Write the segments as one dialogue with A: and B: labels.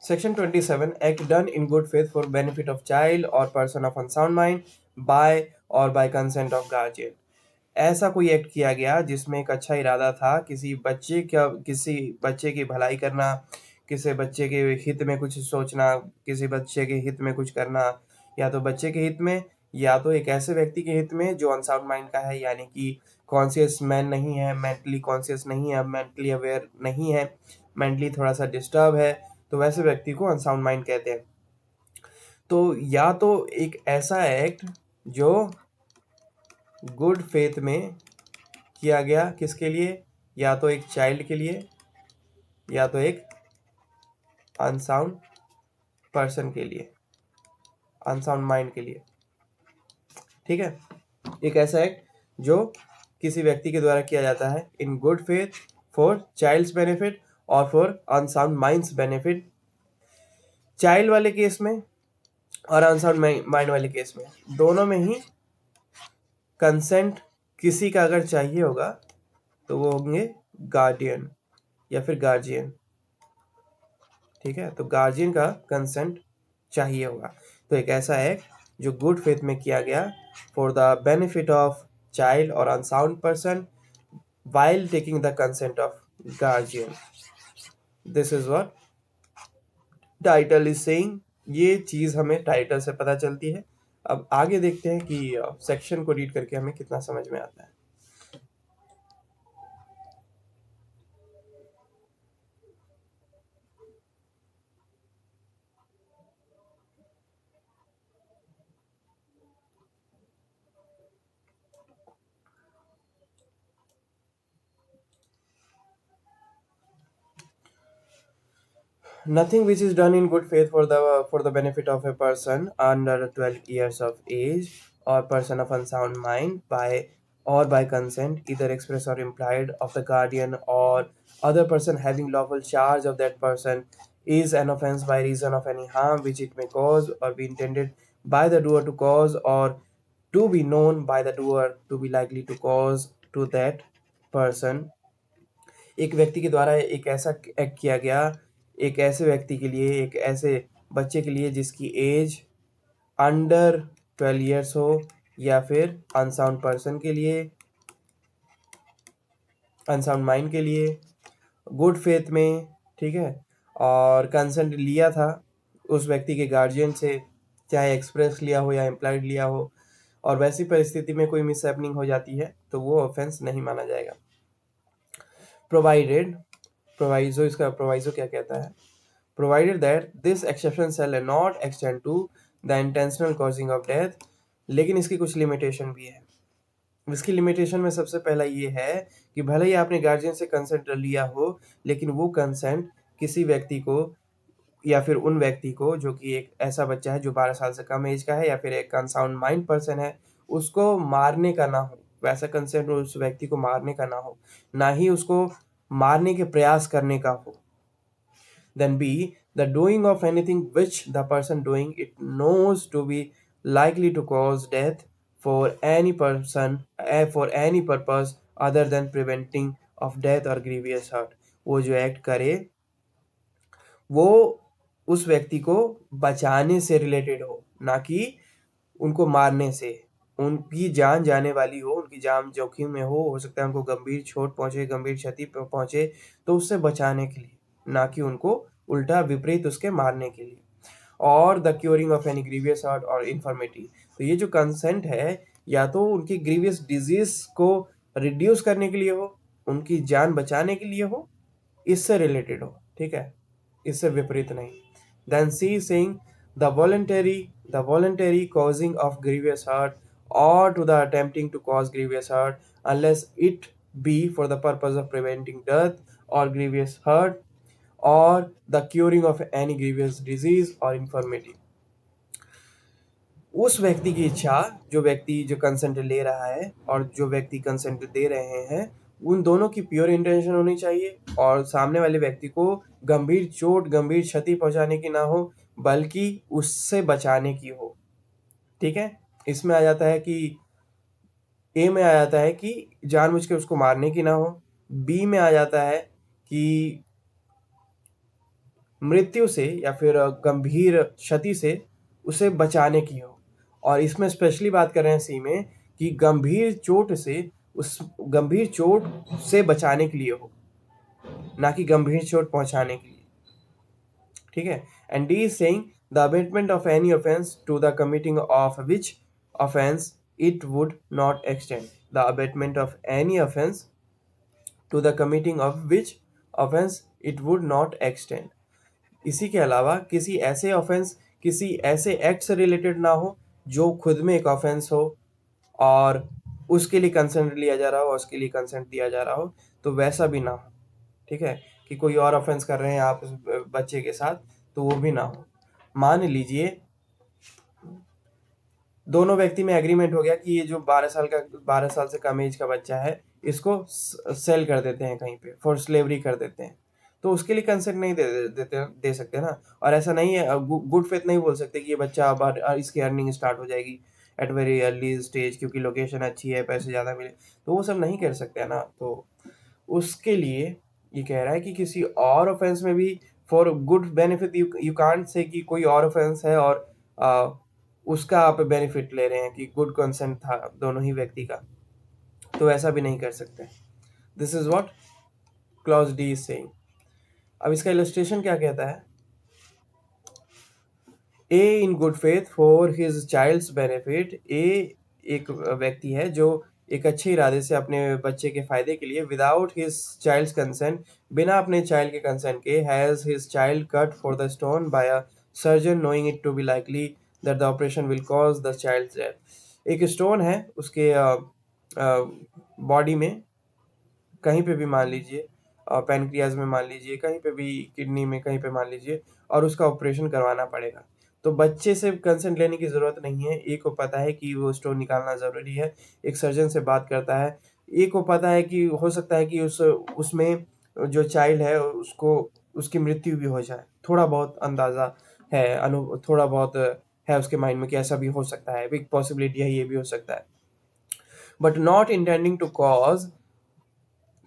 A: Section 27, act done in good faith for benefit of child or person of unsound mind by or by consent of guardian. ऐसा कोई act किया गया जिसमें एक अच्छा इरादा था किसी बच्चे की भलाई करना, किसी बच्चे के हित में कुछ सोचना, किसी बच्चे के हित में कुछ करना, या तो बच्चे के हित में या तो एक ऐसे व्यक्ति के हित में जो अनसाउंड माइंड का है, यानी कि कॉन्शियस मैन नहीं है, मेंटली कॉन्शियस नहीं है, मेंटली अवेयर नहीं है, मेंटली थोड़ा सा डिस्टर्ब है, तो वैसे व्यक्ति को अनसाउंड माइंड कहते हैं। तो या तो एक ऐसा एक्ट जो गुड फेथ में किया गया, किसके लिए, या तो एक चाइल्ड के लिए या तो एक अनसाउंड पर्सन के लिए, अनसाउंड माइंड के लिए, ठीक है। एक ऐसा एक्ट जो किसी व्यक्ति के द्वारा किया जाता है in good faith for child's benefit और for unsound minds benefit. Child वाले केस में और अनसाउंड माइंड वाले केस में दोनों में ही कंसेंट किसी का अगर चाहिए होगा तो वो होंगे गार्डियन या फिर गार्जियन, ठीक है। तो गार्जियन का कंसेंट चाहिए होगा। तो एक ऐसा एक्ट जो गुड फेथ में किया गया for the benefit of child और unsound person while taking the consent of guardian. This is what title is saying. ये चीज हमें टाइटल से पता चलती है। अब आगे देखते हैं कि सेक्शन को रीड करके हमें कितना समझ में आता है। Nothing which is done in good faith for the benefit of a person under 12 years of age or person of unsound mind by consent, either express or implied, of the guardian or other person having lawful charge of that person, is an offense by reason of any harm which it may cause or be intended by the doer to cause or to be known by the doer to be likely to cause to that person। एक व्यक्ति के द्वारा एक ऐसा act किया गया एक ऐसे व्यक्ति के लिए, एक ऐसे बच्चे के लिए जिसकी एज अंडर 12 ईयर्स हो, या फिर अनसाउंड पर्सन के लिए, अनसाउंड माइंड के लिए, गुड फेथ में, ठीक है, और कंसेंट लिया था उस व्यक्ति के गार्जियन से, चाहे एक्सप्रेस लिया हो या इम्प्लाइड लिया हो, और वैसी परिस्थिति में कोई मिसहैपनिंग हो जाती है तो वो ऑफेंस नहीं माना जाएगा। प्रोवाइडेड, प्रोवाइजो, इसका प्रोवाइजो क्या कहता है? Provided that this exception shall not extend to the intentional causing of death। लेकिन इसकी कुछ लिमिटेशन भी है। इसकी लिमिटेशन में सबसे पहला ये है कि भले ही आपने गार्जियन से कंसेंट लिया हो, लेकिन वो कंसेंट किसी व्यक्ति को या फिर उन व्यक्ति को जो कि एक ऐसा बच्चा है जो 12 साल से कम एज का है या फिर एक अनसाउंड माइंड पर्सन है, उसको मारने का ना हो, वैसा कंसेंट उस व्यक्ति को मारने का ना हो, ना ही उसको मारने के प्रयास करने का हो। Then B, the doing of anything which the person doing it knows to be likely to cause death for any person for any purpose other than preventing of death or grievous hurt। वो जो act करे वो उस व्यक्ति को बचाने से related हो, ना कि उनको मारने से। उनकी जान जाने वाली हो, उनकी जान जोखिम में हो सकता है उनको गंभीर चोट पहुंचे, गंभीर क्षति पहुंचे, तो उससे बचाने के लिए, ना कि उनको उल्टा विपरीत उसके मारने के लिए। और the curing of any grievous hurt और इन्फर्मिटी। तो ये जो कंसेंट है या तो उनकी ग्रीवियस डिजीज को रिड्यूस करने के लिए हो, उनकी जान बचाने के लिए हो, इससे रिलेटेड हो, ठीक है, इससे विपरीत नहीं। Then C saying the voluntary causing of grievous hurt or to the attempting to cause grievous hurt unless it be for the purpose of preventing death or grievous hurt or the curing of any grievous disease or infirmity। उस व्यक्ति की इच्छा, जो व्यक्ति जो consent ले रहा है और जो व्यक्ति कंसेंट दे रहे हैं, उन दोनों की प्योर इंटेंशन होनी चाहिए और सामने वाले व्यक्ति को गंभीर चोट, गंभीर क्षति पहुंचाने की ना हो, बल्कि उससे बचाने की हो, ठीक है। इसमें आ जाता है कि ए में आ जाता है कि जानबूझ के उसको मारने की ना हो, बी में आ जाता है कि मृत्यु से या फिर गंभीर क्षति से उसे बचाने की हो। और इसमें स्पेशली बात कर रहे हैं सी में कि गंभीर चोट से, उस गंभीर चोट से बचाने के लिए हो, ना कि गंभीर चोट पहुंचाने के लिए। ठीक है। And D is saying the abetment of any offence to the committing of which offence it would not extend, the abetment of any offence to the committing of which offence it would not extend. इसी के अलावा किसी ऐसे offence, किसी ऐसे act से related ना हो जो खुद में एक ऑफेंस हो और उसके लिए कंसेंट लिया जा रहा हो और उसके लिए कंसेंट दिया जा रहा हो, तो वैसा भी ना हो। ठीक है, कि कोई और ऑफेंस कर रहे हैं आप उस बच्चे के साथ, तो वो भी ना हो। मान लीजिए दोनों व्यक्ति में एग्रीमेंट हो गया कि ये जो 12 साल से कम एज का बच्चा है, इसको सेल कर देते हैं कहीं पे, फॉर स्लेवरी कर देते हैं, तो उसके लिए कंसेंट नहीं दे सकते ना। और ऐसा नहीं है, गुड फेथ नहीं बोल सकते कि ये बच्चा अब इसकी अर्निंग स्टार्ट हो जाएगी एट वेरी अर्ली स्टेज, क्योंकि लोकेशन अच्छी है, पैसे ज़्यादा मिले, तो वो सब नहीं कर सकते है ना। तो उसके लिए ये कह रहा है कि किसी और ऑफेंस में भी for good benefit, you can't say कि कोई और ऑफेंस है और उसका आप बेनिफिट ले रहे हैं कि गुड कंसेंट था दोनों ही व्यक्ति का, तो ऐसा भी नहीं कर सकते। This is what clause D is saying. अब इसका इलस्ट्रेशन क्या कहता है, A in good faith for his child's benefit. A एक व्यक्ति है जो एक अच्छे इरादे से अपने बच्चे के फायदे के लिए, विदाउट हिज चाइल्ड्स कंसेंट, बिना अपने चाइल्ड के कंसेंट के, has his child cut for the stone by a surgeon knowing it to be likely that the operation will cause the child's death. एक स्टोन है उसके बॉडी में, कहीं पे भी मान लीजिए, पैनक्रियाज में मान लीजिए, कहीं पे भी, किडनी में कहीं पे मान लीजिए, और उसका ऑपरेशन करवाना पड़ेगा। तो बच्चे से कंसेंट लेने की ज़रूरत नहीं है। एक को पता है कि वो स्टोन निकालना ज़रूरी है, एक सर्जन से बात करता है। एक को पता है कि हो सकता है कि उसमें जो चाइल्ड है उसको, उसकी मृत्यु भी हो जाए। थोड़ा बहुत अंदाज़ा है, थोड़ा बहुत है उसके माइंड में कि ऐसा भी हो सकता है, बिग पॉसिबिलिटी है, ये भी हो सकता है, but not intending to cause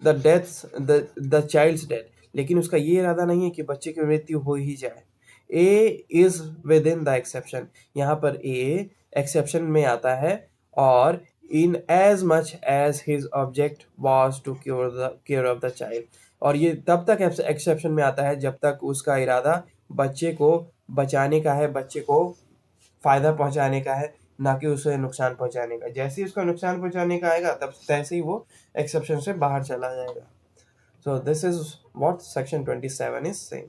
A: the deaths the child's death. लेकिन उसका ये इरादा नहीं है कि बच्चे की मृत्यु हो ही जाए। A is within the exception, यहाँ पर ए एक्सेप्शन में आता है, और in as much as his object was to cure of the child. और ये तब तक एक्सेप्शन में आता है जब तक उसका इरादा बच्चे को बचाने का है, बच्चे को फायदा पहुंचाने का है, ना कि उसे नुकसान पहुंचाने का। जैसे ही उसका नुकसान पहुंचाने का आएगा तब तैसे ही वो एक्सेप्शन से बाहर चला जाएगा। So this is what section 27 is saying.